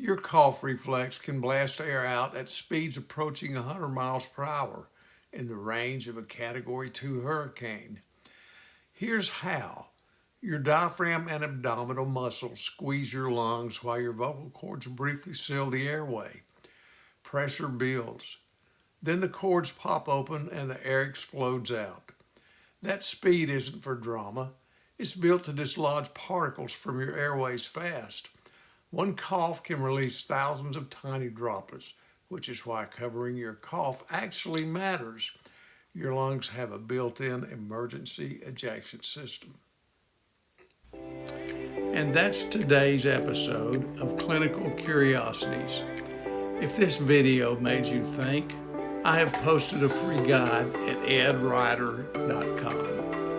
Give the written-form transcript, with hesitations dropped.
Your cough reflex can blast air out at speeds approaching 100 miles per hour in the range of a Category 2 hurricane. Here's how. Your diaphragm and abdominal muscles squeeze your lungs while your vocal cords briefly seal the airway. Pressure builds. Then the cords pop open and the air explodes out. That speed isn't for drama. It's built to dislodge particles from your airways fast. One cough can release thousands of tiny droplets, which is why covering your cough actually matters. Your lungs have a built-in emergency ejection system. And that's today's episode of Clinical Curiosities. If this video made you think, I have posted a free guide at edwriter.com.